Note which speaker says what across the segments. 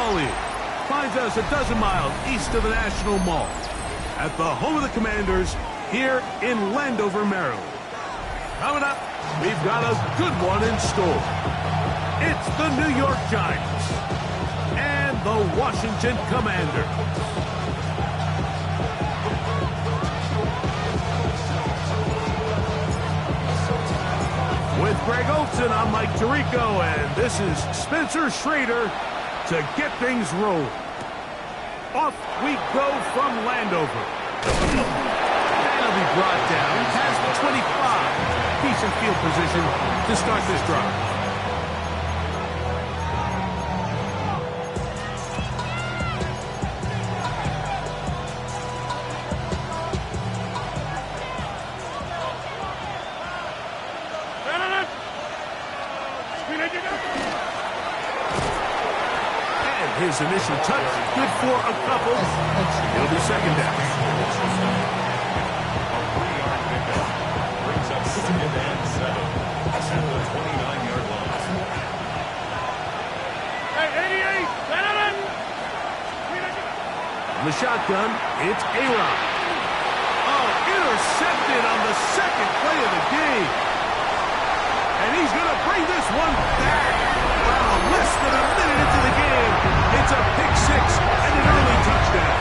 Speaker 1: ball is finds us a dozen miles east of the National Mall at the home of the Commanders here in Landover, Maryland. Coming up, we've got a good one in store. It's the New York Giants and the Washington Commanders. With Greg Olson, I'm Mike Tirico, and this is Spencer Schrader to get things rolling. Off we go from Landover. That'll be brought down past the 25. Decent field position to start this drive. His initial touch, good for a couple. It'll be second down. Brings up 2nd and 7 at the 29-yard line. Hey, 88! On the shotgun, it's A-Rod. Oh, intercepted on the second play of the game. And he's going to bring this one back. Wow, less than a minute into the game. It's a pick six and an early touchdown.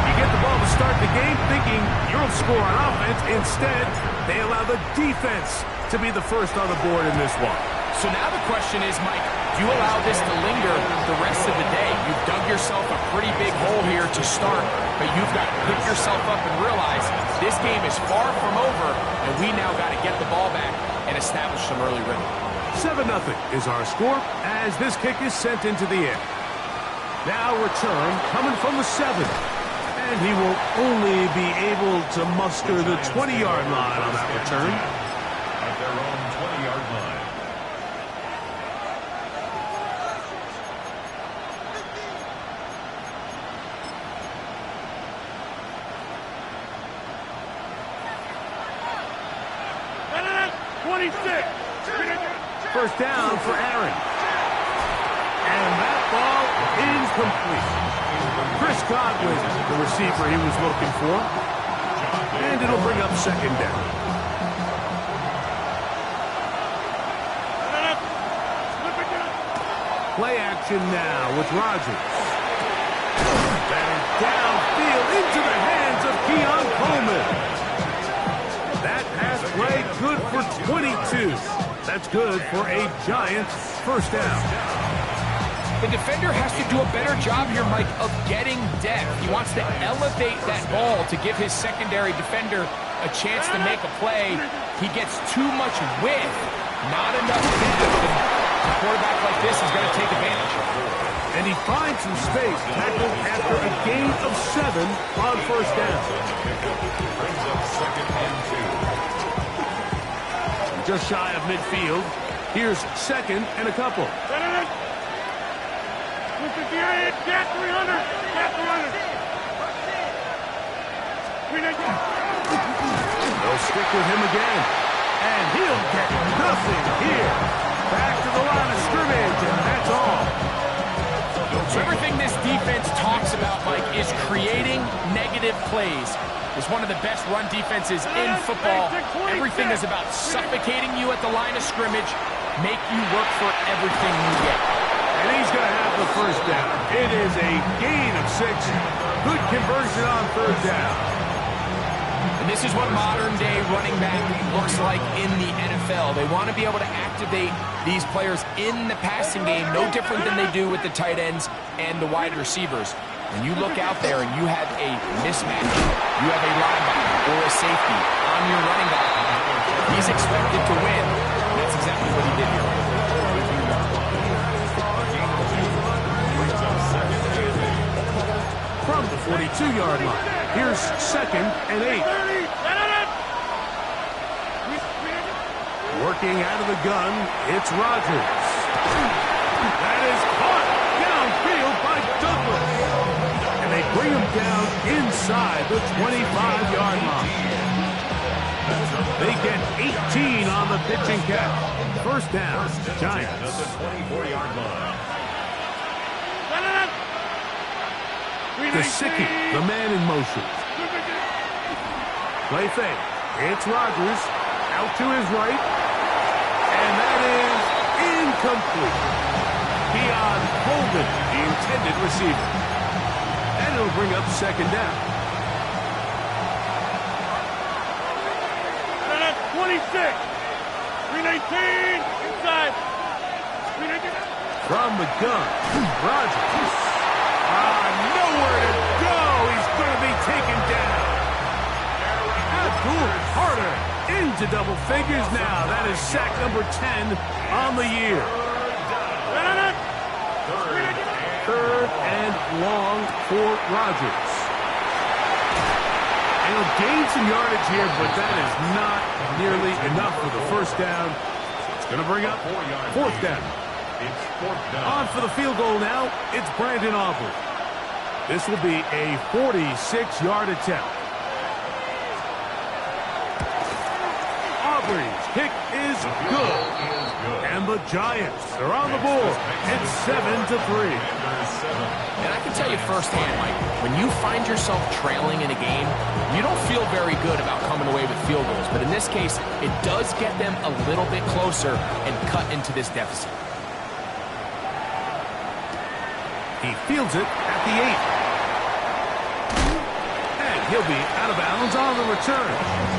Speaker 1: You get the ball to start the game thinking you'll score on offense. Instead, they allow the defense to be the first on the board in this one.
Speaker 2: So now the question is, Mike, do you allow this to linger the rest of the day? You've dug yourself a pretty big hole here to start, but you've got to pick yourself up and realize this game is far from over, and we now got to get the ball back and establish some early rhythm.
Speaker 1: 7-0 is our score as this kick is sent into the air. Now return coming from the 7. And he will only be able to muster the 20-yard line on that return.
Speaker 3: At their own 20-yard line.
Speaker 1: First down for Aaron. And that ball incomplete. Chris Godwin, the receiver he was looking for. And it'll bring up second down. Play action now with Rodgers. Batted downfield into the hands of Keon Coleman. That pass play good for 22. That's good for a Giants first down.
Speaker 2: The defender has to do a better job here, Mike, of getting depth. He wants to elevate that ball to give his secondary defender a chance to make a play. He gets too much width, not enough depth. A quarterback like this is going to take advantage.
Speaker 1: And he finds some space, tackled after a gain of 7 on first down.
Speaker 3: Brings up 2nd and 2.
Speaker 1: Just shy of midfield. Here's second and a couple. They'll stick with him again. And he'll get nothing here. Back to the line of scrimmage, and that's all.
Speaker 2: So everything this defense talks about, Mike, is creating negative plays. It's one of the best run defenses in football. Everything is about suffocating you at the line of scrimmage, make you work for everything you get.
Speaker 1: And he's going to have the first down. It is a gain of 6. Good conversion on third down.
Speaker 2: And this is what modern-day running back looks like in the NFL. They want to be able to activate these players in the passing game, no different than they do with the tight ends and the wide receivers. When you look out there and you have a mismatch, you have a linebacker or a safety on your running back, he's expected to win. And that's exactly what he did here.
Speaker 1: From the 42-yard line, here's second and 8. Working out of the gun, it's Rodgers. That is caught downfield by Douglas. And they bring him down inside the 25-yard line. They get 18 on the pitching catch. First down, Giants.
Speaker 3: At the 24-yard line.
Speaker 1: Gesicki, the man in motion. Play fake. It's Rodgers. Out to his right. And that is incomplete. Beyond Holden, the intended receiver. And it'll bring up second down.
Speaker 4: 26. 319. Inside. 319.
Speaker 1: From the gun, Rodgers. Nowhere to go. He's going to be taken down. Abdul Carter into double figures now. That is sack number 10 on the year. Third and long for Rodgers. And he'll gain some yardage here, but that is not nearly enough for the first down. It's going to bring up fourth down.
Speaker 3: It's fourth down.
Speaker 1: On for the field goal now, it's Brandon Aubrey. This will be a 46-yard attempt. Aubrey's kick is good. And the Giants are on the board. It's 7-3.
Speaker 2: And I can tell you firsthand, Mike, when you find yourself trailing in a game, you don't feel very good about coming away with field goals. But in this case, it does get them a little bit closer and cut into this deficit.
Speaker 1: He fields it at the 8. And he'll be out of bounds on the return.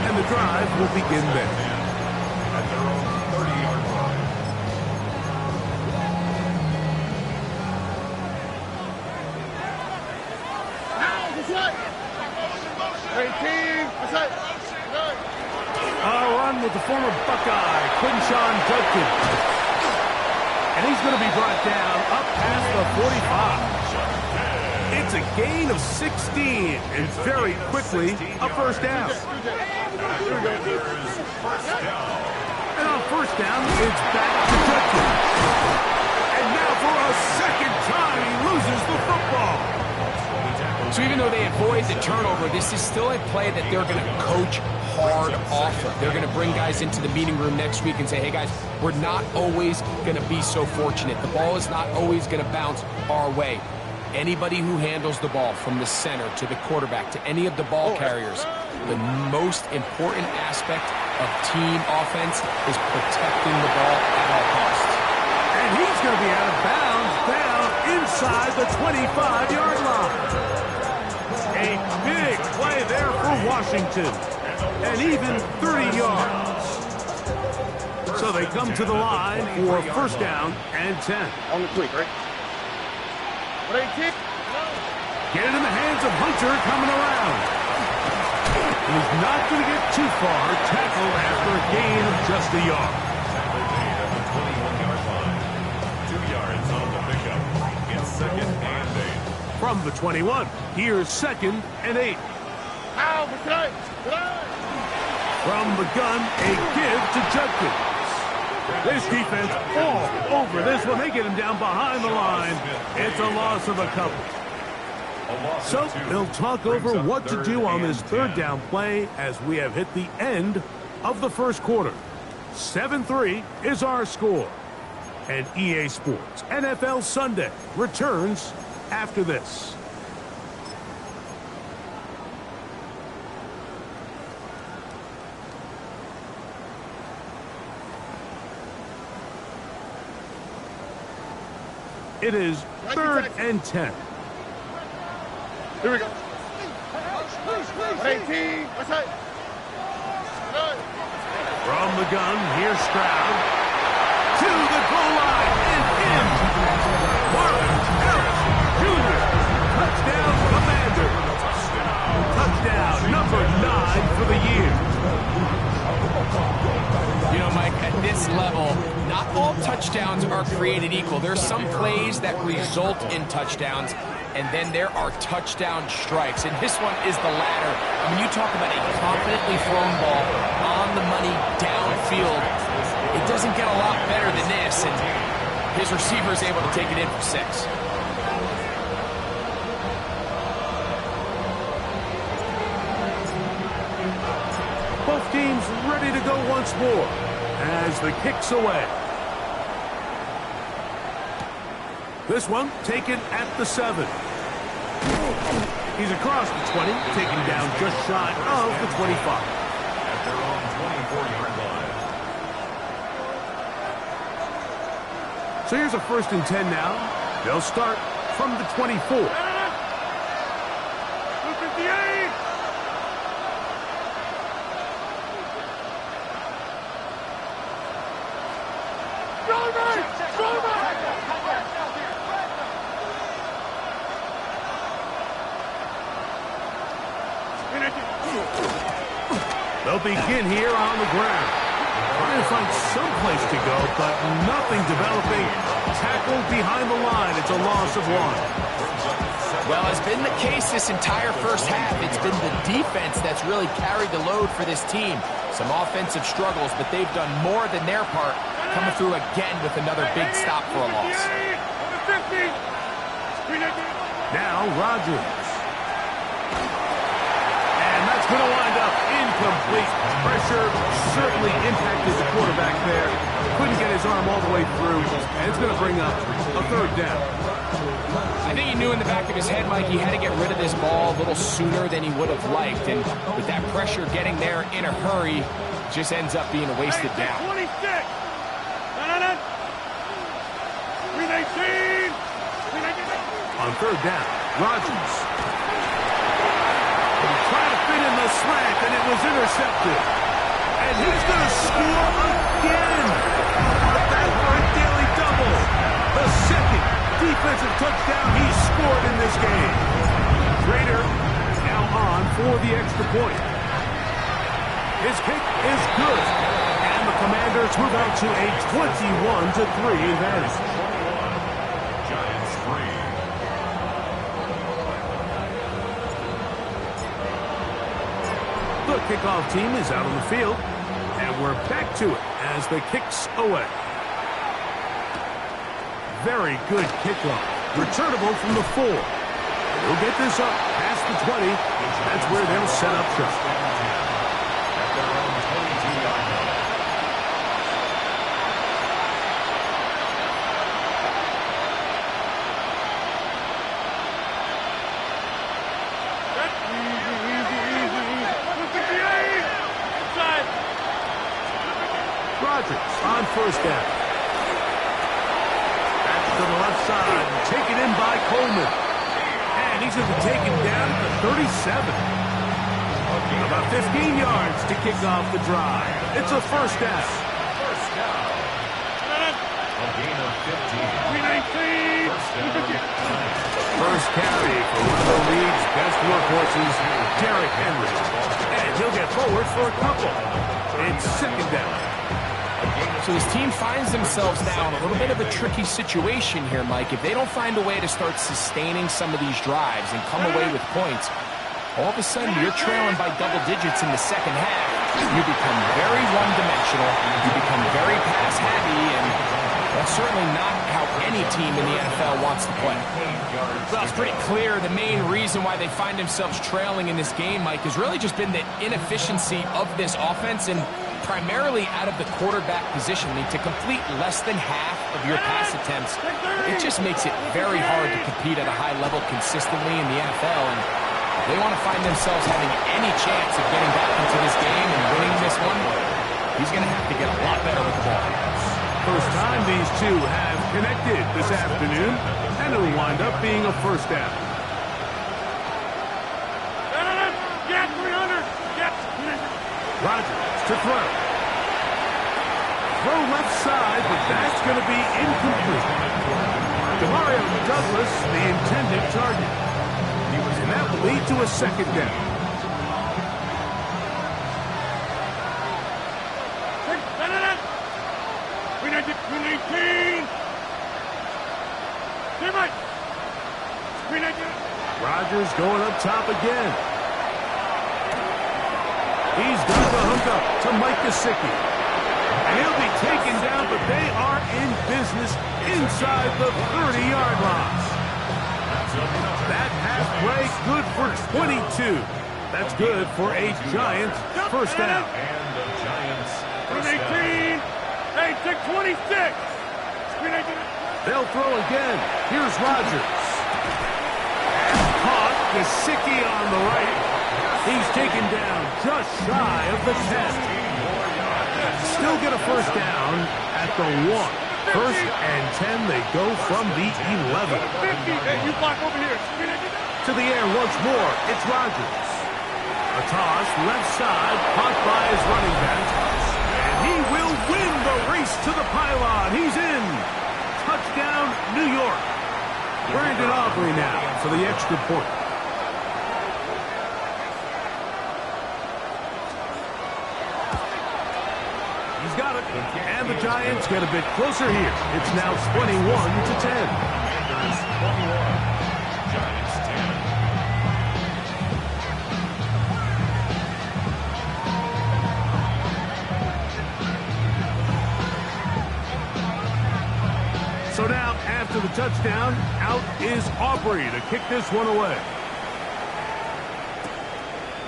Speaker 1: And the drive will begin there.
Speaker 3: At their own 30-yard line.
Speaker 1: A run with the former Buckeye, Quinshawn Judkins. And he's going to be brought down up past the 45. It's a gain of 16, and very quickly, a first down. And on first down, it's back to Judkins. And now for a second time, he loses the football.
Speaker 2: So even though they avoid the turnover, this is still a play that they're going to coach hard off of. They're going to bring guys into the meeting room next week and say, hey, guys, we're not always going to be so fortunate. The ball is not always going to bounce our way. Anybody who handles the ball from the center to the quarterback to any of the ball carriers, the most important aspect of team offense is protecting the ball at all costs.
Speaker 1: And he's going to be out of bounds down inside the 25-yard line. A big play there for Washington. And even 30 yards. So they come to the line for first down and 10.
Speaker 4: On the quick, right?
Speaker 1: Get it in the hands of Hunter coming around. He's not going to get too far. Tackled after a gain of just a yard.
Speaker 3: Tackle made at the 21-yard line. 2 yards on the pickup. It's second and 8.
Speaker 1: From the 21, here's second and 8. From the gun, a give to Judkins. This defense all over this one. They get him down behind the line. It's a loss of a couple. So they'll talk over what to do on this third down play as we have hit the end of the first quarter. 7-3 is our score. And EA Sports NFL Sunday returns after this. It is third and 10.
Speaker 4: Here we go. 18. What's that?
Speaker 1: From the gun, here's Stroud. To the goal line and in. Marvin Harrison Jr. Touchdown, Commander. Touchdown, number 9 for the year.
Speaker 2: You know, Mike, at this level, not all touchdowns are created equal. There's some plays that result in touchdowns, and then there are touchdown strikes. And this one is the latter. I mean, you talk about a confidently thrown ball on the money downfield. It doesn't get a lot better than this, and his receiver is able to take it in for 6.
Speaker 1: Both team's ready to go once more as the kick's away. This one taken at the 7. He's across the 20, taken down just shy of the 25.
Speaker 3: At their own 24-yard line.
Speaker 1: So here's a 1st and 10 now. They'll start from the 24.
Speaker 4: 258.
Speaker 1: They'll begin here on the ground. Trying to find some place to go, but nothing developing. Tackled behind the line. It's a loss of 1.
Speaker 2: Well, it's been the case this entire first half. It's been the defense that's really carried the load for this team. Some offensive struggles, but they've done more than their part, coming through again with another big stop for a loss.
Speaker 1: Now Rodgers. And that's going to wind up incomplete. Pressure certainly impacted the quarterback there. Couldn't get his arm all the way through, and it's going to bring up a 3rd down.
Speaker 2: I think he knew in the back of his head, Mike, he had to get rid of this ball a little sooner than he would have liked. And with that pressure getting there in a hurry, just ends up being a wasted down.
Speaker 4: 26. 319.
Speaker 1: On 3rd down, Rodgers. Trying to fit in the slant, and it was intercepted. And he's going to score again. That for a daily double. The 2nd defensive touchdown he's scored in this game. Trader now on for the extra point. His kick is good. And the Commanders move out to a 21-3 advantage.
Speaker 3: 21. Giants 3.
Speaker 1: The kickoff team is out on the field, and we're back to it as the kick's away. Very good kickoff. Returnable from the 4. They'll get this up past the 20. That's where they'll set up shop.
Speaker 3: At their own 22-yard line.
Speaker 1: Rodgers on 1st down. Back to the left side, taken in by Coleman. And he's going to be taken down at the 37. About 15 yards to kick off the drive. It's a 1st down.
Speaker 3: First down. A gain of 15.
Speaker 4: 319.
Speaker 1: First carry for one of the league's best workhorses, Derrick Henry. And he'll get forward for a couple. It's 2nd down.
Speaker 2: So his team finds themselves now in a little bit of a tricky situation here, Mike. If they don't find a way to start sustaining some of these drives and come away with points, all of a sudden you're trailing by double digits in the 2nd half. You become very one-dimensional. You become very pass-heavy, and that's certainly not how any team in the NFL wants to play. Well, it's pretty clear the main reason why they find themselves trailing in this game, Mike, has really just been the inefficiency of this offense and primarily out of the quarterback position. I mean, to complete less than half of your pass attempts, it just makes it very hard to compete at a high level consistently in the NFL. And if they want to find themselves having any chance of getting back into this game and winning this one, he's going to have to get a lot better with the ball.
Speaker 1: First time these two have connected this afternoon, and it'll wind up being a 1st down.
Speaker 4: Get 300. Get.
Speaker 1: Rodgers to throw. Throw left side, but that's going to be incomplete. Demario Douglas, the intended target. And that will lead to a 2nd down. Rodgers going up top again. He's got the hook up to Mike Gesicki. And he'll be taken down, but they are in business inside the 30-yard line. That half play good for 22. That's good for a Giants 1st down.
Speaker 3: the Giants.
Speaker 4: Screen
Speaker 3: First down.
Speaker 4: 18. Hey, take 26. Screen 18.
Speaker 1: They'll throw again. Here's Rodgers. Caught. Gesicki on the right. He's taken down just shy of the 10. Still get a first down at the 1. First and 10, they go from the 11.
Speaker 4: 50. Hey, you block over here. Screen 18.
Speaker 1: To the air once more, it's Rodgers. A toss, left side, caught by his running back. And he will win the race to the pylon. He's in. Touchdown, New York. Brandon Aubrey now for the extra point. He's got it. And the Giants get a bit closer here. It's now 21-10.
Speaker 3: Commanders 21. Giants 10.
Speaker 1: So now, after the touchdown, out is Aubrey to kick this one away.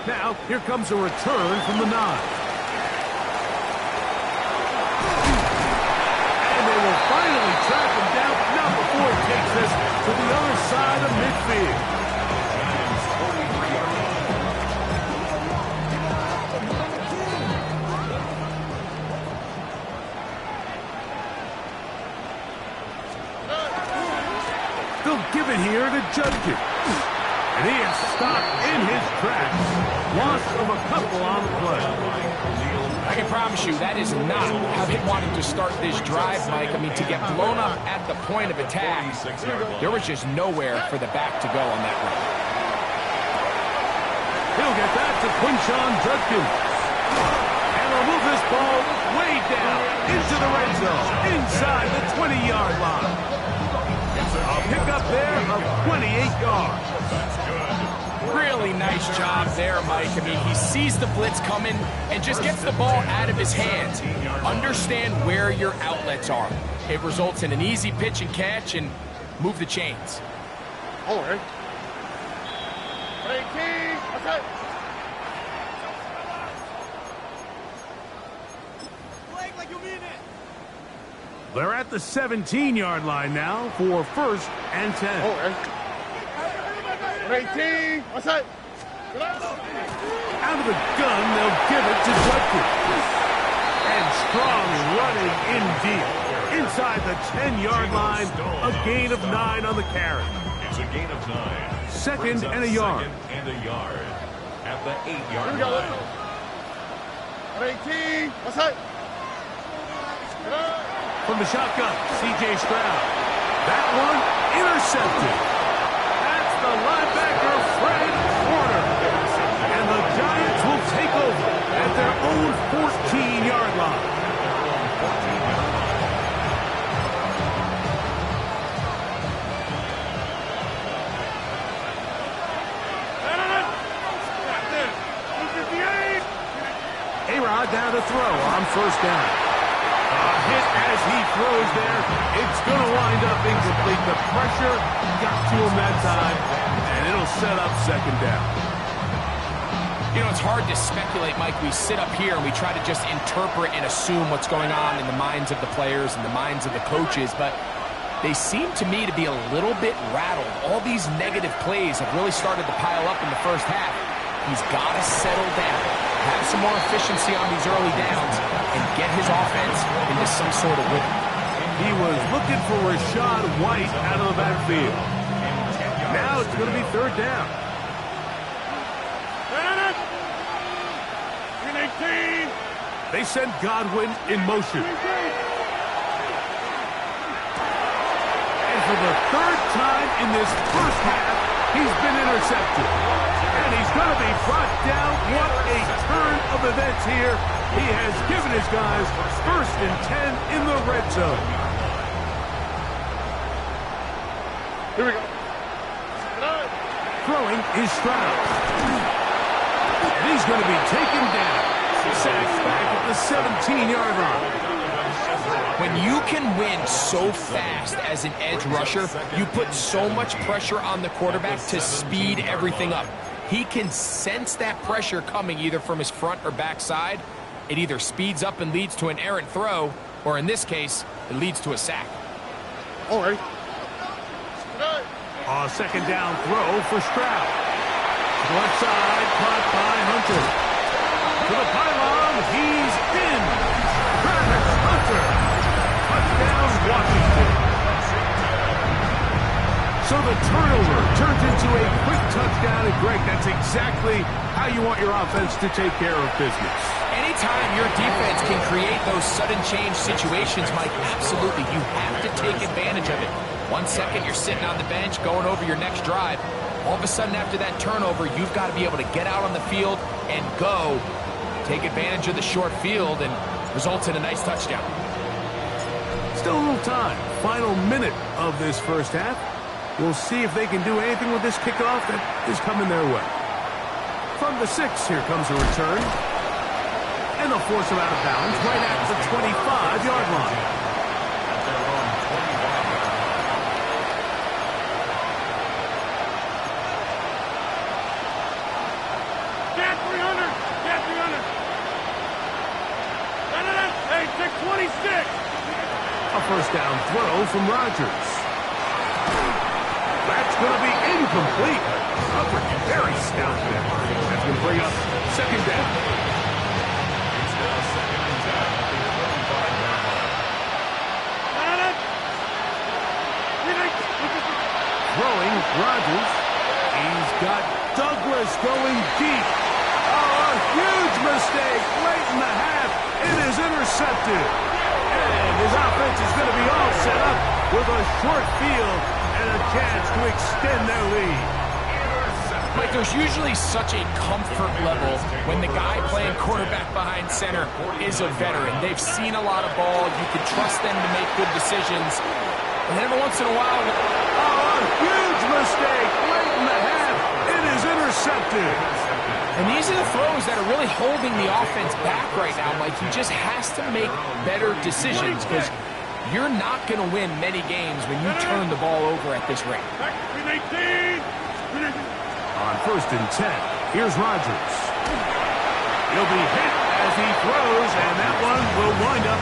Speaker 1: Now, here comes a return from the 9. And they will finally track him down, but not before he takes this to the other side of midfield. They'll give it here to Judkins. And he is stopped in his tracks. Loss of a couple on the play.
Speaker 2: I can promise you that is not how they wanted to start this drive, Mike. I mean, to get blown up at the point of attack, there was just nowhere for the back to go on that run.
Speaker 1: He'll get back to Quinshon Judkins. And they'll move this ball way down into the red zone, inside the 20-yard line. A pickup there of 28 yards.
Speaker 2: Really nice job there, Mike. I mean, he sees the blitz coming and just gets the ball out of his hands. Understand where your outlets are. It results in an easy pitch and catch and move the chains.
Speaker 4: All right. 18. Okay.
Speaker 1: They're at the 17-yard line now for first and 10.
Speaker 4: All right. 18. What's that?
Speaker 1: Out of the gun, they'll give it to Judkins. And strong running in deep. Inside the 10-yard line, a gain of 9 on the carry.
Speaker 3: It's a gain of 9.
Speaker 1: Second and a yard.
Speaker 3: Second and a yard at the 8-yard
Speaker 4: Here we go.
Speaker 3: line.
Speaker 4: 18. What's that?
Speaker 1: From the shotgun, C.J. Stroud. That one intercepted. That's the linebacker, Fred Warner. And the Giants will take over at their own 14-yard line. A-Rod down to throw on first down. A hit as he throws there. It's going to wind up incomplete. The pressure got to him that time, and it'll set up second down.
Speaker 2: You know, it's hard to speculate, Mike. We sit up here and we try to just interpret and assume what's going on in the minds of the players and the minds of the coaches, but they seem to me to be a little bit rattled. All these negative plays have really started to pile up in the first half. He's got to settle down, have some more efficiency on these early downs, and get his offense into some sort of rhythm.
Speaker 1: He was looking for Rashad White out of the backfield. Now it's going to be third down.
Speaker 4: 18.
Speaker 1: They send Godwin in motion. And for the third time in this first half, he's been intercepted. And he's going to be brought down. What a turn of events here. He has given his guys first and 10 in the red zone.
Speaker 4: Here we go.
Speaker 1: Throwing is Stroud. And he's going to be taken down. Sacked back at the 17-yard line.
Speaker 2: When you can win so fast as an edge rusher, you put so much pressure on the quarterback to speed everything up. He can sense that pressure coming either from his front or back side, it either speeds up and leads to an errant throw, or in this case, it leads to a sack.
Speaker 4: All right.
Speaker 1: A second down throw for Stroud. To the left side, caught by Hunter. To the pylon, he's in. Travis Hunter. Touchdown, Washington. So the turnover turns into a quick touchdown, and Greg, that's exactly how you want your offense to take care of business.
Speaker 2: Anytime your defense can create those sudden change situations, Mike, absolutely, you have to take advantage of it. 1 second, you're sitting on the bench, going over your next drive. All of a sudden, after that turnover, you've got to be able to get out on the field and go. Take advantage of the short field and results in a nice touchdown.
Speaker 1: Still a little time. Final minute of this first half. We'll see if they can do anything with this kickoff that is coming their way. From the 6, here comes a return. And they'll force him out of bounds right at the 25-yard line.
Speaker 3: At their own 25-yard line.
Speaker 4: Get 300. Get 300. Hey, take 26.
Speaker 1: A first down throw from Rodgers. That's going to be incomplete. Coverage very stout there. That's going to bring up second down.
Speaker 3: It's now second and 10 at the 35-yard line.
Speaker 1: Throwing, Rodgers. He's got Douglas going deep. Oh, a huge mistake late in the half. It is intercepted. And his offense is going to be all set up with a short field and a chance to extend their lead.
Speaker 2: Mike, there's usually such a comfort level when the guy playing quarterback behind center is a veteran. They've seen a lot of ball. You can trust them to make good decisions. And every once in a while...
Speaker 1: Oh, a huge mistake late in the half. It is intercepted.
Speaker 2: And these are the throws that are really holding the offense back right now, Mike. He just has to make better decisions because you're not going to win many games when you turn the ball over at this rate.
Speaker 1: On first and 10, here's Rodgers. He'll be hit as he throws, and that one will wind up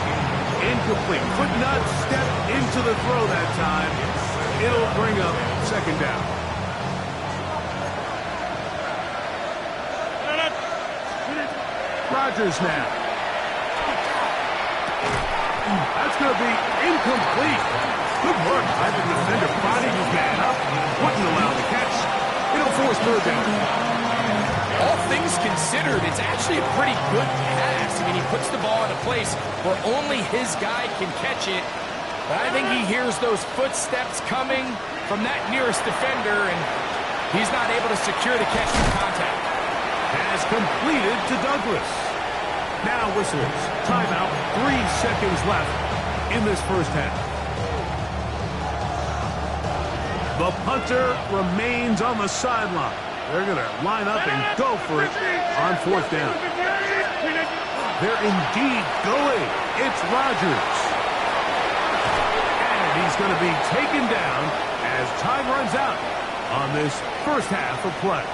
Speaker 1: incomplete. Could not step into the throw that time. It'll bring up second down. Rodgers now. That's going to be incomplete. Good work by the defender. Body his man up. Wouldn't allow the catch. It'll force third down.
Speaker 2: All things considered, it's actually a pretty good pass. I mean, he puts the ball in a place where only his guy can catch it. But I think he hears those footsteps coming from that nearest defender, and he's not able to secure the catch from contact.
Speaker 1: Has completed to Douglas. Now whistles. Timeout. 3 seconds left in this first half. The punter remains on the sideline. They're going to line up and go for it on fourth down. They're indeed going. It's Rodgers. And he's going to be taken down as time runs out on this first half of play.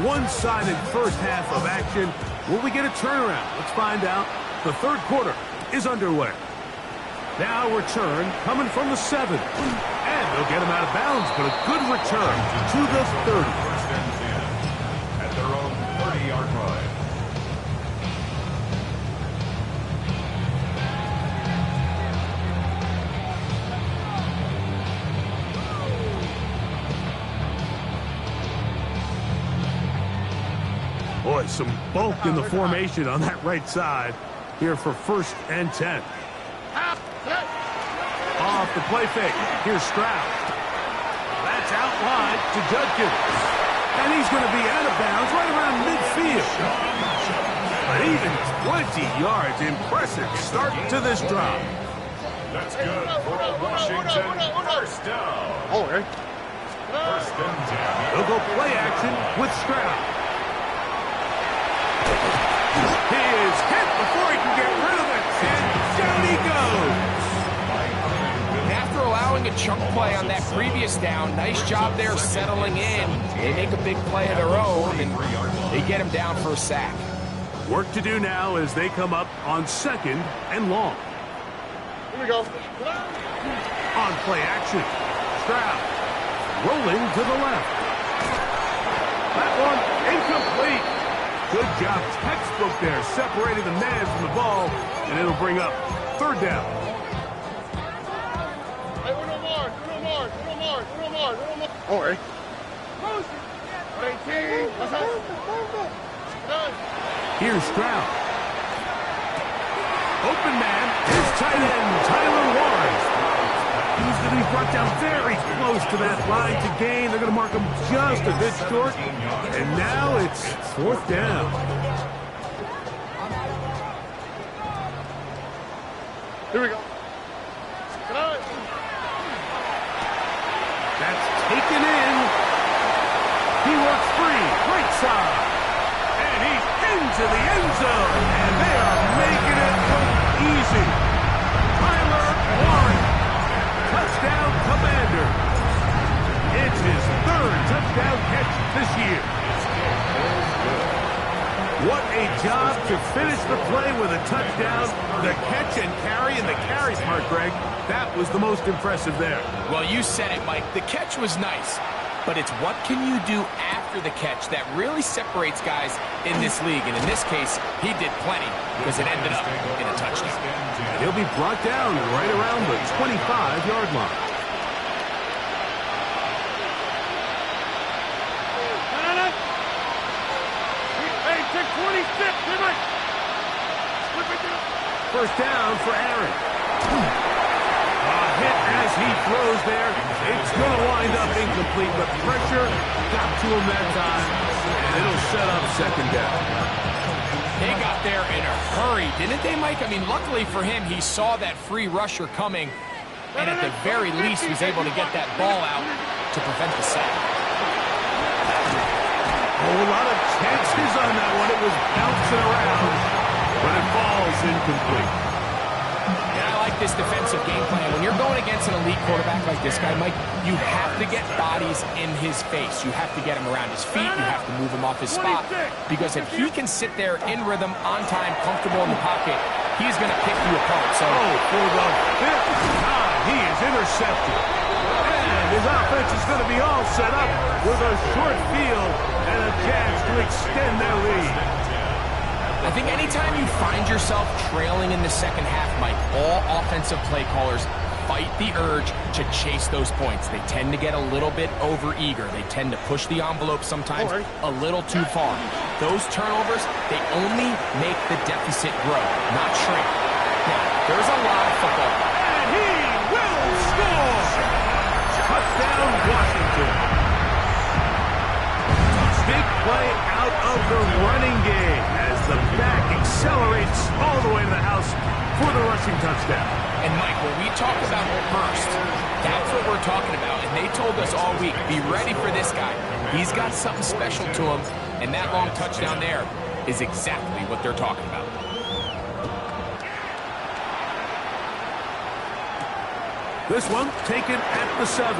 Speaker 1: One-sided first half of action. Will we get a turnaround? Let's find out. The third quarter is underway. Now return coming from the 7. And they'll get him out of bounds, but a good return to the 30.
Speaker 3: First and 10 at their own 30-yard line.
Speaker 1: Boy, some bulk in the formation on that right side here for first and 10. Off the play fake. Here's Stroud. That's out wide to Judkins. And he's going to be out of bounds right around midfield. But even 20 yards. Impressive start to this drive.
Speaker 3: That's good for a Washington first down.
Speaker 4: All right.
Speaker 3: First and 10.
Speaker 1: They'll go play action with Stroud. He is hit before he can get rid of it, and down he goes.
Speaker 2: And after allowing a chunk play on that previous down, nice job there settling in. They make a big play of their own, and they get him down for a sack.
Speaker 1: Work to do now as they come up on 2nd and long.
Speaker 4: Here we go.
Speaker 1: On play action, Stroud rolling to the left. That one incomplete. Good job, textbook there, separating the man from the ball, and it'll bring up 3rd down.
Speaker 4: Hey, uno more. All right. 18.
Speaker 1: Here's Stroud. Open man, his tight end, Tyler Warren. He's going to be brought down very close to that line to gain. They're going to mark him just a bit short. And now it's 4th down.
Speaker 4: Here we go.
Speaker 1: That's taken in. He works free, right side. And he's into the end zone. And they are making it look easy. Tyler Warren. Touchdown, Commander. It's his 3rd touchdown catch this year. What a job to finish the play with a touchdown. The catch and carry, and the carry part, Greg, that was the most impressive there.
Speaker 2: Well, you said it, Mike. The catch was nice, but it's what can you do after the catch that really separates guys in this league. And in this case, he did plenty because it ended up in a touchdown.
Speaker 1: He'll be brought down right around the 25-yard line.
Speaker 4: Hey, take 26.
Speaker 1: First down for Aaron. A hit as he throws there. It's going to wind up incomplete, but pressure got to him that time, and it'll set up 2nd down.
Speaker 2: They got there in a hurry, didn't they, Mike? I mean, luckily for him, he saw that free rusher coming, and at the very least was able to get that ball out to prevent the sack.
Speaker 1: A whole lot of chances on that one. It was bouncing around, but it falls incomplete.
Speaker 2: And I like this defensive game plan. When you're going against an elite quarterback like this guy, Mike, you have to get bodies in his face. You have to get him around his feet. You have to move him off his spot. Because if he can sit there in rhythm, on time, comfortable in the pocket, he's going to pick you apart. So,
Speaker 1: for the 5th time, he is intercepted. And his offense is going to be all set up with a short field and a chance to extend their lead.
Speaker 2: I think anytime you find yourself trailing in the second half, Mike, all offensive play callers fight the urge to chase those points. They tend to get a little bit over-eager. They tend to push the envelope sometimes a little too far. Those turnovers, they only make the deficit grow, not shrink. Now, there's a lot of football.
Speaker 1: And he will score! Touchdown, Washington. Big play out of the running game as the back accelerates all the way to the house for the rushing touchdown.
Speaker 2: And Mike, when we talk about burst, that's what we're talking about. And they told us all week, be ready for this guy. He's got something special to him, and that long touchdown there is exactly what they're talking about.
Speaker 1: This one taken at the 7.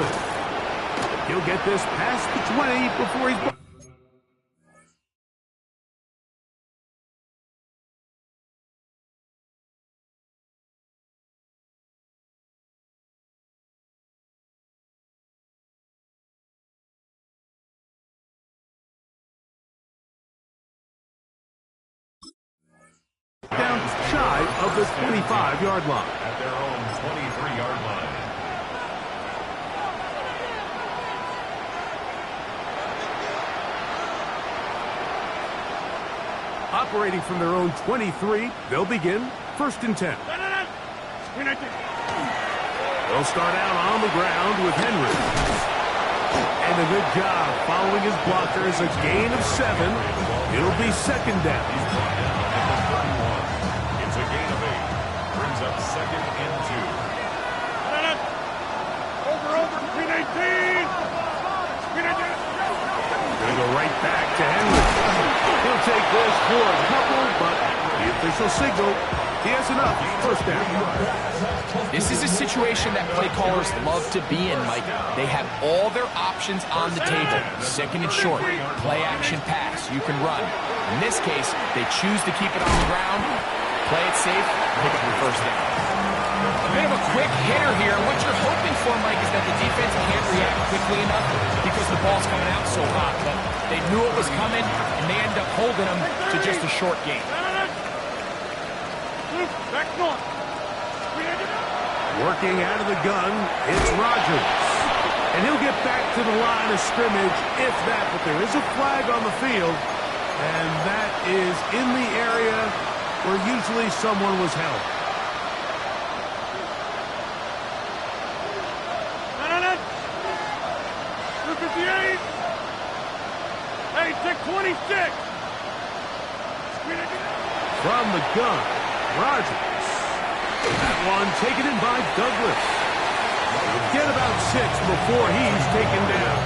Speaker 1: He'll get this past the 20 before he's... down shy of the 25-yard line.
Speaker 3: At their own 23-yard line.
Speaker 1: Operating from their own 23, they'll begin 1st and 10. They'll start out on the ground with Henry. And a good job following his blockers, a gain of 7. It'll be 2nd down.
Speaker 3: It's a gain of 8. Brings up 2nd and 2.
Speaker 4: Over, between 18.
Speaker 1: official signal. He has enough. First down.
Speaker 2: This is a situation that play callers love to be in, Mike. They have all their options on the table. Second and short, play action pass. You can run. In this case, they choose to keep it on the ground, play it safe, pick up your first down. A bit of a quick hitter here. What you're hoping for, Mike, is that the defense can't react quickly enough because the ball's coming out so hot. But they knew it was coming, and they end up holding them to just a short gain.
Speaker 4: Back north.
Speaker 1: Working out of the gun, it's Rodgers. And he'll get back to the line of scrimmage, if that. But there is a flag on the field, and that is in the area where usually someone was held.
Speaker 4: Hey, take 26.
Speaker 1: From the gun, Rodgers. That one taken in by Douglas. Get about 6 before he's taken down.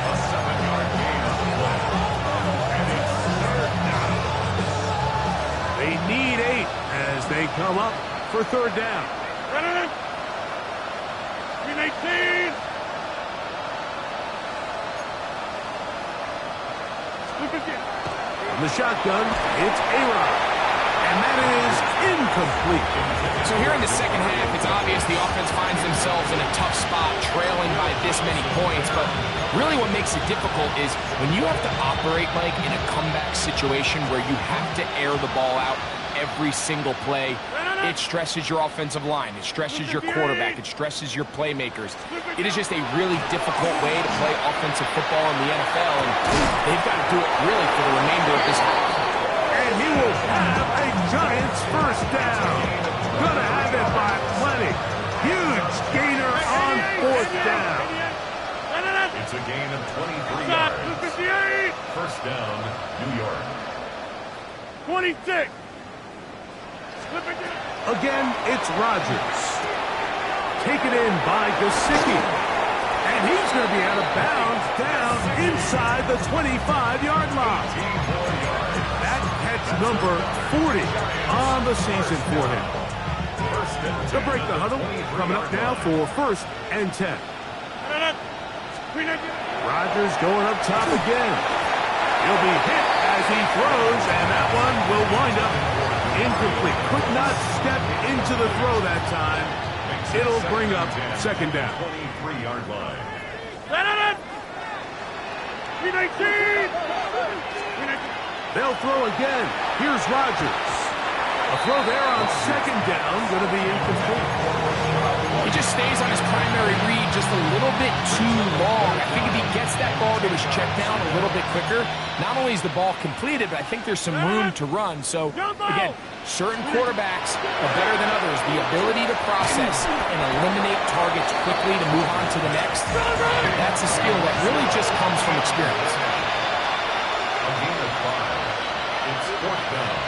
Speaker 3: A 7-yard gain on the play. And it's third down.
Speaker 1: They need 8 as they come up for third down.
Speaker 4: Green 18.
Speaker 1: From the shotgun, it's A-Rod. And that is incomplete.
Speaker 2: So here in the second half, it's obvious the offense finds themselves in a tough spot, trailing by this many points. But really what makes it difficult is when you have to operate, Mike, in a comeback situation where you have to air the ball out every single play, it stresses your offensive line. It stresses your quarterback. It stresses your playmakers. It is just a really difficult way to play offensive football in the NFL, and they've got to do it really for the remainder of this half.
Speaker 1: And he will have a Giants first down. Gonna have it by plenty. Huge gainer on fourth down.
Speaker 3: It's a gain of 23 yards. First down, New York.
Speaker 4: 26.
Speaker 1: Again, it's Rodgers. Taken in by Gesicki. And he's going to be out of bounds down inside the 25-yard line. That catch number 40 on the season for him. To break the huddle, coming up now for first and 10. Rodgers going up top again. He'll be hit as he throws, and that one will wind up incomplete. Could not step into the throw that time. It'll bring up second down.
Speaker 3: 23-yard line.
Speaker 1: They'll throw again. Here's Rodgers. A throw there on second down, going to be incomplete.
Speaker 2: He just stays on his primary read just a little bit too long. I think if he gets that ball to his check down a little bit quicker, not only is the ball completed, but I think there's some room to run. So, again, certain quarterbacks are better than others. The ability to process and eliminate targets quickly to move on to the next, that's a skill that really just comes from experience.
Speaker 3: A gain of 5. It's fourth down.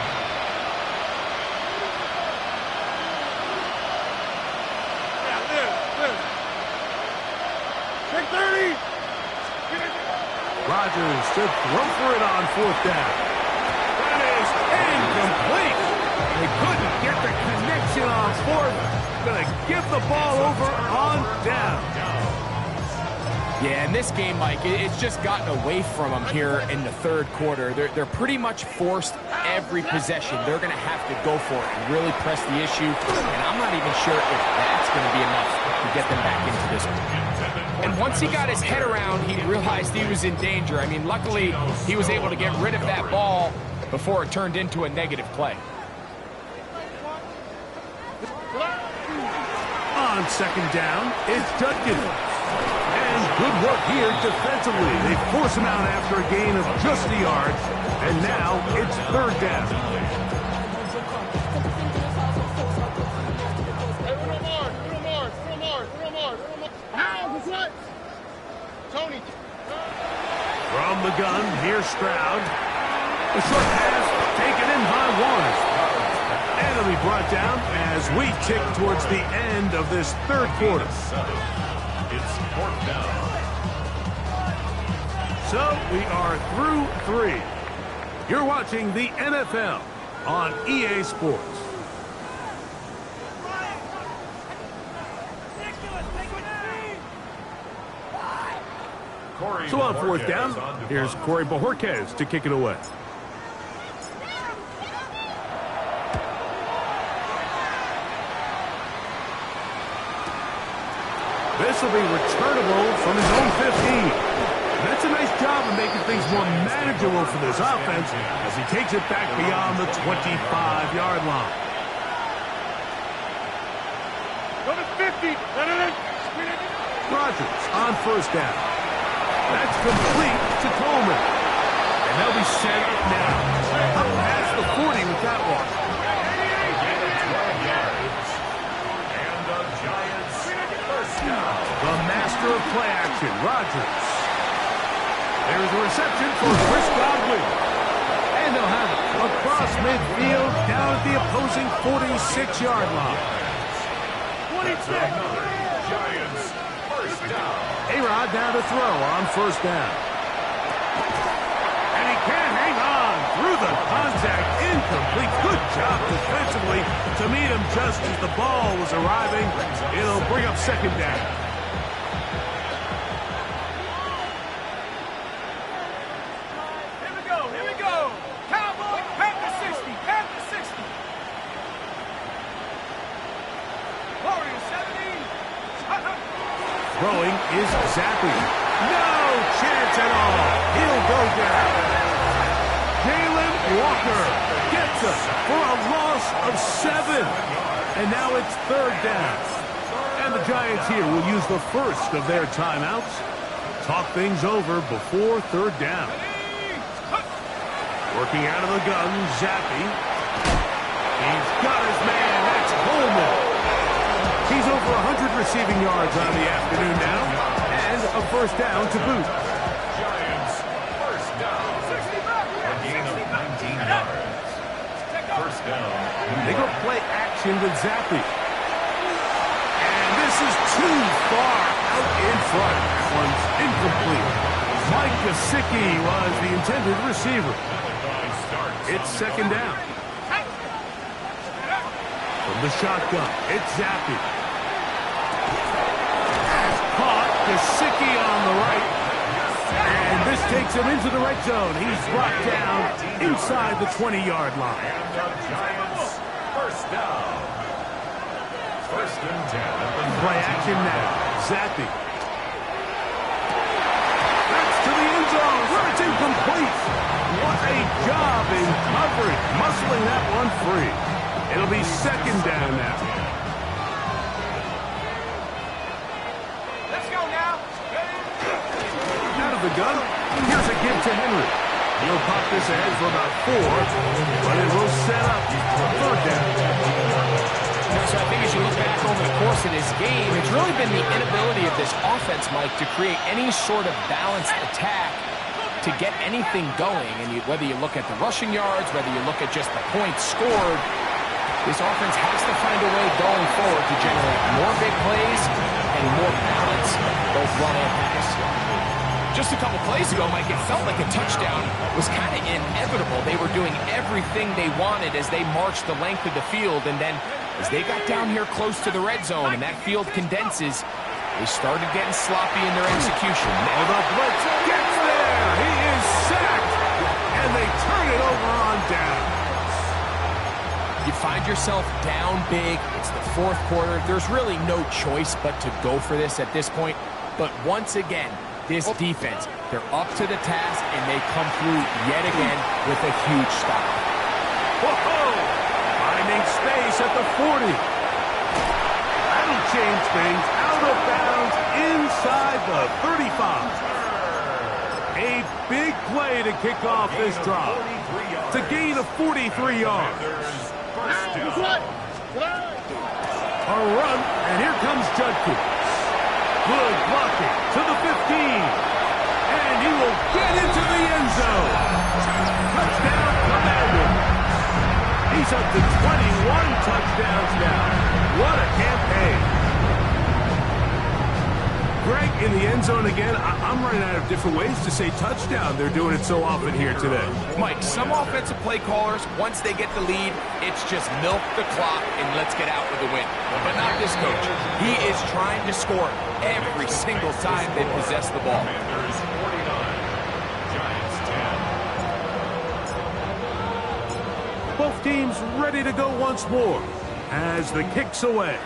Speaker 1: Rodgers to throw for it on fourth down. That is incomplete. They couldn't get the connection on fourth. Going to give the ball over on down.
Speaker 2: Yeah, in this game, Mike, it's just gotten away from them here in the third quarter. They're pretty much forced every possession. They're going to have to go for it and really press the issue. And I'm not even sure if that's going to be enough to get them back into this one. And once he got his head around, he realized he was in danger. I mean, luckily, he was able to get rid of that ball before it turned into a negative play.
Speaker 1: On second down, it's Judkins. And good work here defensively. They force him out after a gain of just a yard. And now it's third down.
Speaker 4: Tony.
Speaker 1: From the gun, here's Stroud. A short pass taken in by Warner. And it'll be brought down as we tick towards the end of this third quarter.
Speaker 3: It's fourth down.
Speaker 1: So we are through 3. You're watching the NFL on EA Sports. So on fourth down, here's Corey Bojorquez to kick it away. This will be returnable from his own 15. That's a nice job of making things more manageable for this offense as he takes it back beyond the 25-yard line.
Speaker 4: Go to 50.
Speaker 1: Rodgers on first down. That's complete to Coleman. And they'll be set up now. Up past the 40 with that one.
Speaker 3: And the Giants first down.
Speaker 1: The master of play action, Rodgers. There's a reception for Chris Godwin. And they'll have it across midfield down at the opposing 46-yard line.
Speaker 4: 26.
Speaker 3: Giants first down.
Speaker 1: A-Rod down to throw on first down. And he can't hang on through the contact. Incomplete. Good job defensively to meet him just as the ball was arriving. It'll bring up second down.
Speaker 4: Here we go. Cowboy, pack the 60. Pack the 60. Warriors 70.
Speaker 1: Throwing is Zappi. No chance at all. He'll go down. Jalen Walker gets us for a loss of 7. And now it's third down. And the Giants here will use the first of their timeouts. Talk things over before third down. Working out of the gun, Zappi. He's got his man. That's Coleman. He's over 100 receiving yards on the afternoon now, and a first down to boot.
Speaker 3: Giants first down. A gain of 19 yards. First down.
Speaker 1: They go play action with Zappi. And this is too far out in front. That one's incomplete. Mike Gesicki was the intended receiver. It's second down. From the shotgun, it's Zappi. Caught, Gesicki on the right. And this takes him into the red zone. He's brought down inside the 20-yard line.
Speaker 3: And the Giants first down. First and 10.
Speaker 1: Play action now. Zappi. That's to the end zone where it's incomplete. What a job in coverage, muscling that one free. It'll be second down now.
Speaker 4: Let's go now.
Speaker 1: Out of the gun, here's a give to Henry. He'll pop this ahead for about 4, but it will set up third down.
Speaker 2: So I think as you look back over the course of this game, it's really been the inability of this offense, Mike, to create any sort of balanced attack to get anything going. And whether you look at the rushing yards, whether you look at just the points scored, this offense has to find a way going forward to generate more big plays and more balance, both run and pass. Just a couple plays ago, Mike, it felt like a touchdown was kind of inevitable. They were doing everything they wanted as they marched the length of the field, and then as they got down here close to the red zone and that field condenses, they started getting sloppy in their execution.
Speaker 1: Now the blitz gets there. He is sacked, and they turn it over on down.
Speaker 2: You find yourself down big. It's the fourth quarter. There's really no choice but to go for this at this point. But once again, this defense, they're up to the task, and they come through yet again with a huge stop.
Speaker 1: Whoa! Finding space at the 40. That'll change things. Out of bounds inside the 35. A big play to kick off this drive. To gain of 43 yards. A run, and here comes Judkins. Good blocking to the 15. And he will get into the end zone. Touchdown, Commanders. He's up to 21 touchdowns now. What a campaign. Greg, in the end zone again. I'm running out of different ways to say touchdown. They're doing it so often here today.
Speaker 2: Mike, some offensive play callers, once they get the lead, it's just milk the clock and let's get out with the win. But not this coach. He is trying to score every single time they possess the ball.
Speaker 3: Commanders 49, Giants 10.
Speaker 1: Both teams ready to go once more as the kick's away.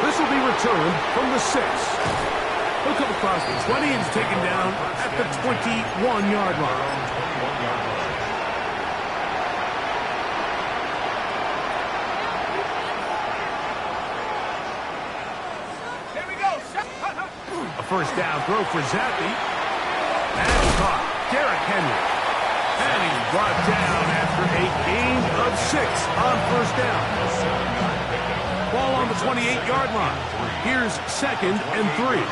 Speaker 1: This will be returned from the 6. He'll come across the 20 and is taken down at the 21-yard line.
Speaker 4: Here we go.
Speaker 1: A first down throw for Zappi. And caught. Derrick Henry. And he's brought down after a gain of 6 on first down. Ball on the 28-yard line. Here's 2nd and 3.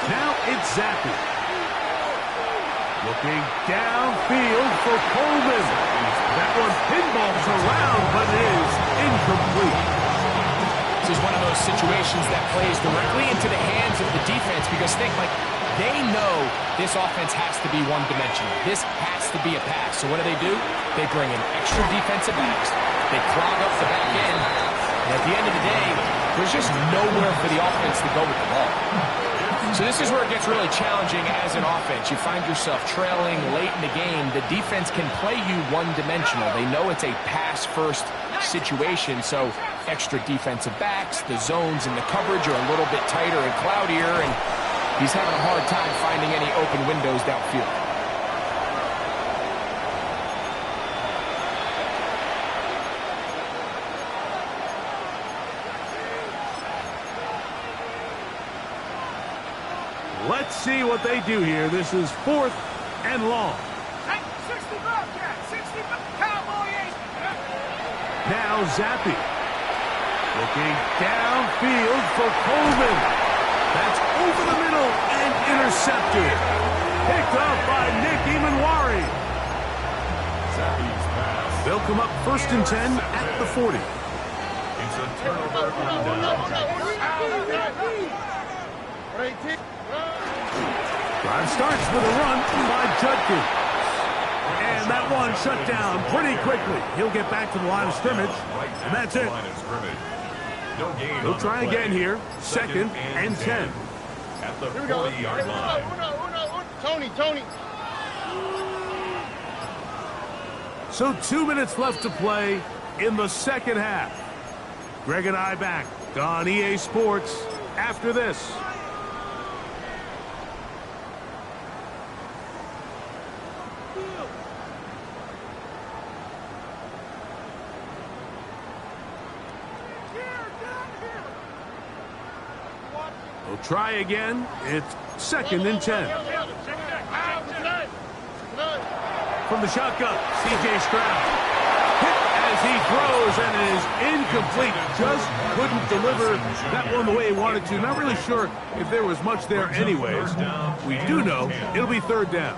Speaker 1: Now it's Zappi. Looking downfield for Coleman. That one pinballs around, but it is incomplete.
Speaker 2: This is one of those situations that plays directly into the hands of the defense because they know this offense has to be one-dimensional. This has to be a pass. So what do? They bring in extra defensive backs. They clog up the back end. And at the end of the day, there's just nowhere for the offense to go with the ball. So this is where it gets really challenging as an offense. You find yourself trailing late in the game. The defense can play you one-dimensional. They know it's a pass-first situation, so extra defensive backs, the zones and the coverage are a little bit tighter and cloudier, and he's having a hard time finding any open windows downfield.
Speaker 1: Let's see what they do here. This is 4th and long.
Speaker 4: 65, yeah, 65, Cowboy 8.
Speaker 1: Now Zappi. Looking downfield for Coleman. That's over the middle and intercepted. Picked up by Nick Emanwari.
Speaker 3: Zappi's pass.
Speaker 1: They'll come up 1st and 10 at the 40.
Speaker 3: It's a turnover on down.
Speaker 1: Drive starts with a run by Judkins. And that one shut down pretty quickly. He'll get back to the line of scrimmage, and that's it.
Speaker 3: No gain.
Speaker 1: He'll try again here. 2nd and 10.
Speaker 3: At the 40-yard line.
Speaker 4: Tony.
Speaker 1: So 2 minutes left to play in the second half. Greg and I back on EA Sports after this. We'll try again. It's 2nd and 10. From the shotgun, C.J. Stroud. Hit as he throws, and it is incomplete. Just couldn't deliver that one the way he wanted to. Not really sure if there was much there anyways. We do know it'll be 3rd down.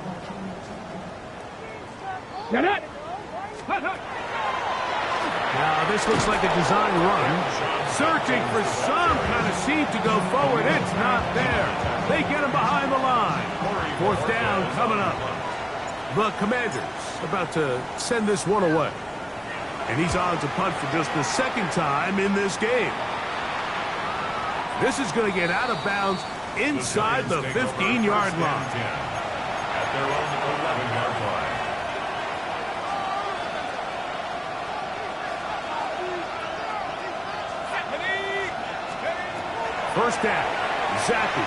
Speaker 1: Now, this looks like a design run. Searching for some kind of seed to go forward. It's not there. They get him behind the line. 4th down coming up. The Commanders about to send this one away. And he's on to punt for just the 2nd time in this game. This is going to get out of bounds inside the 15-yard line.
Speaker 3: At their own 11-yard line.
Speaker 1: First down, Zappi.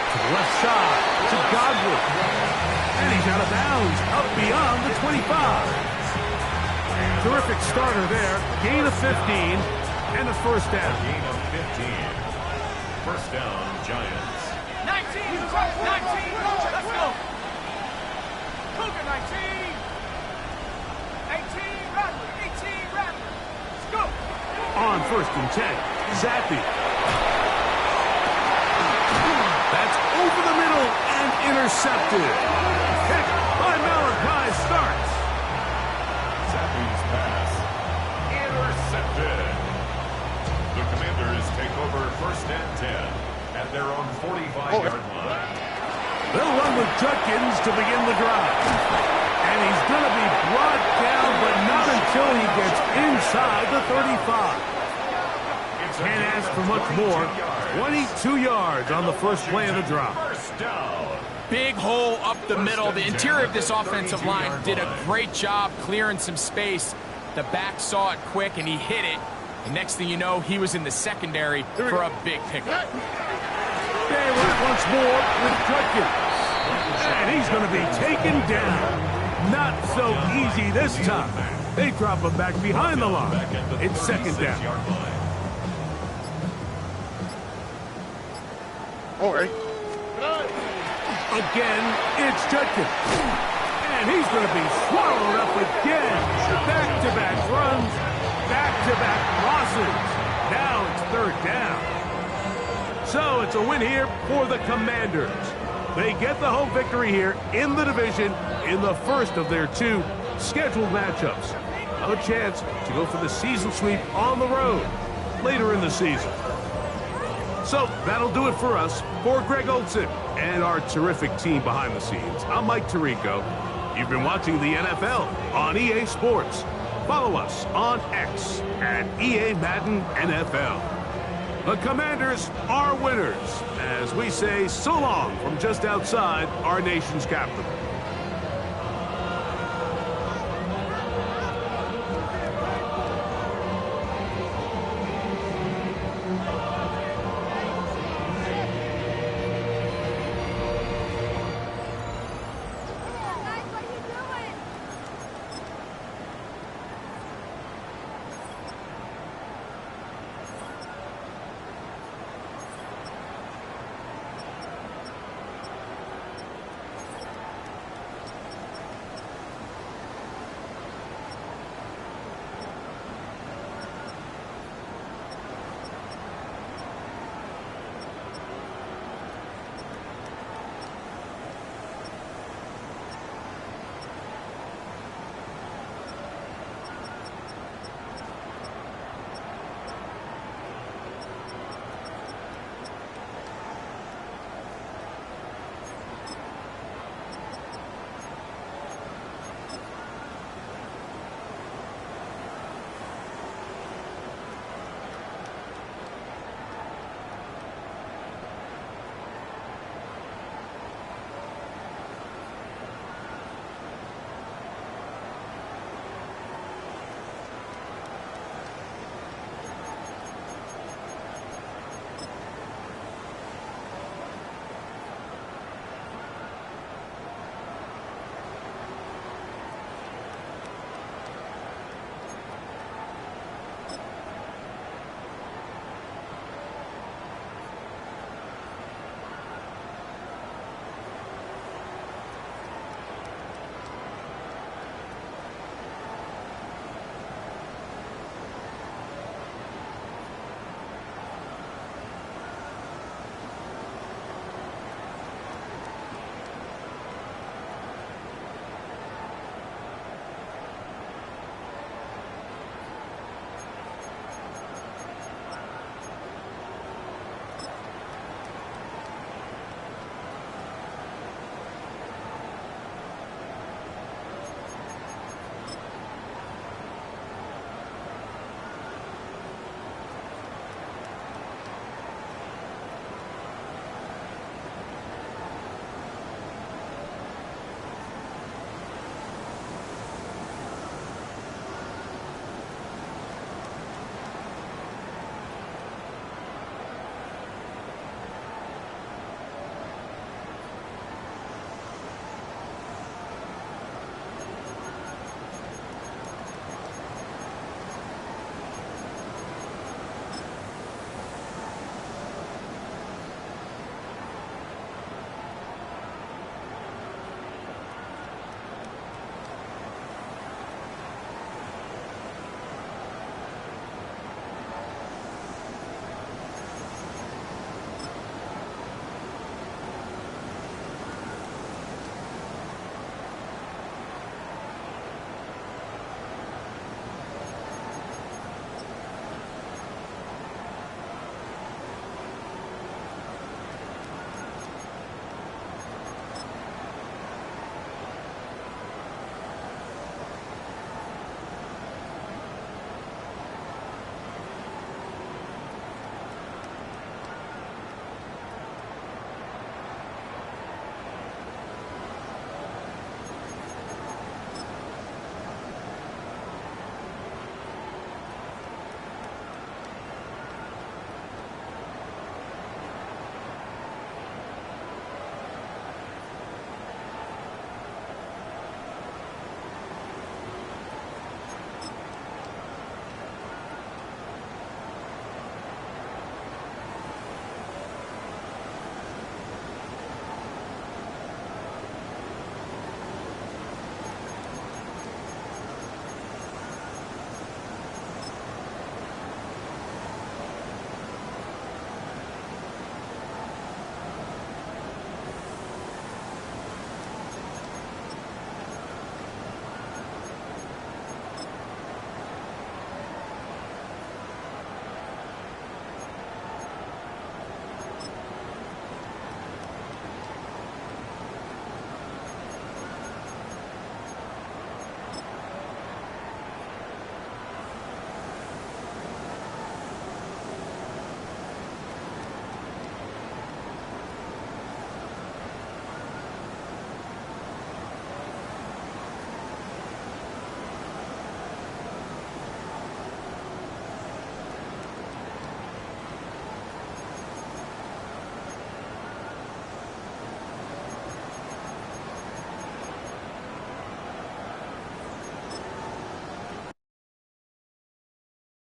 Speaker 1: To the left side, to Godwin. And he's out of bounds, up beyond the 25. Terrific starter there. Gain of 15, and a first down.
Speaker 3: Gain of 15. First down, Giants.
Speaker 4: 19, let's go. Cougar 19. 18, Rattler, 18, Rattler. Let's go.
Speaker 1: On 1st and 10. Zappi. That's over the middle and intercepted. Picked by
Speaker 3: first and 10 at their own 45-yard line.
Speaker 1: They'll run with Judkins to begin the drive. And he's going to be brought down, but not until he gets inside the 35. Can't ask for much more. 22 yards on the first play of the drive.
Speaker 3: First down.
Speaker 2: Big hole up the middle. The interior of this offensive line did a great job clearing some space. The back saw it quick, and he hit it. And next thing you know, he was in the secondary for a big pickup.
Speaker 1: They run once more with Judkins. And he's going to be taken down. Not so easy this time. They drop him back behind the line. It's second down.
Speaker 5: All right.
Speaker 1: Again, it's Judkins. And he's going to be swallowed up again. Back-to-back runs, back-to-back losses. Now it's third down. So it's a win here for the Commanders. They get the home victory here in the division in the first of their two scheduled matchups. A chance to go for the season sweep on the road later in the season. So that'll do it for us. For Greg Olson and our terrific team behind the scenes, I'm Mike Tirico. You've been watching the NFL on EA Sports. Follow us on X at EA Madden NFL. The Commanders are winners as we say so long from just outside our nation's capital.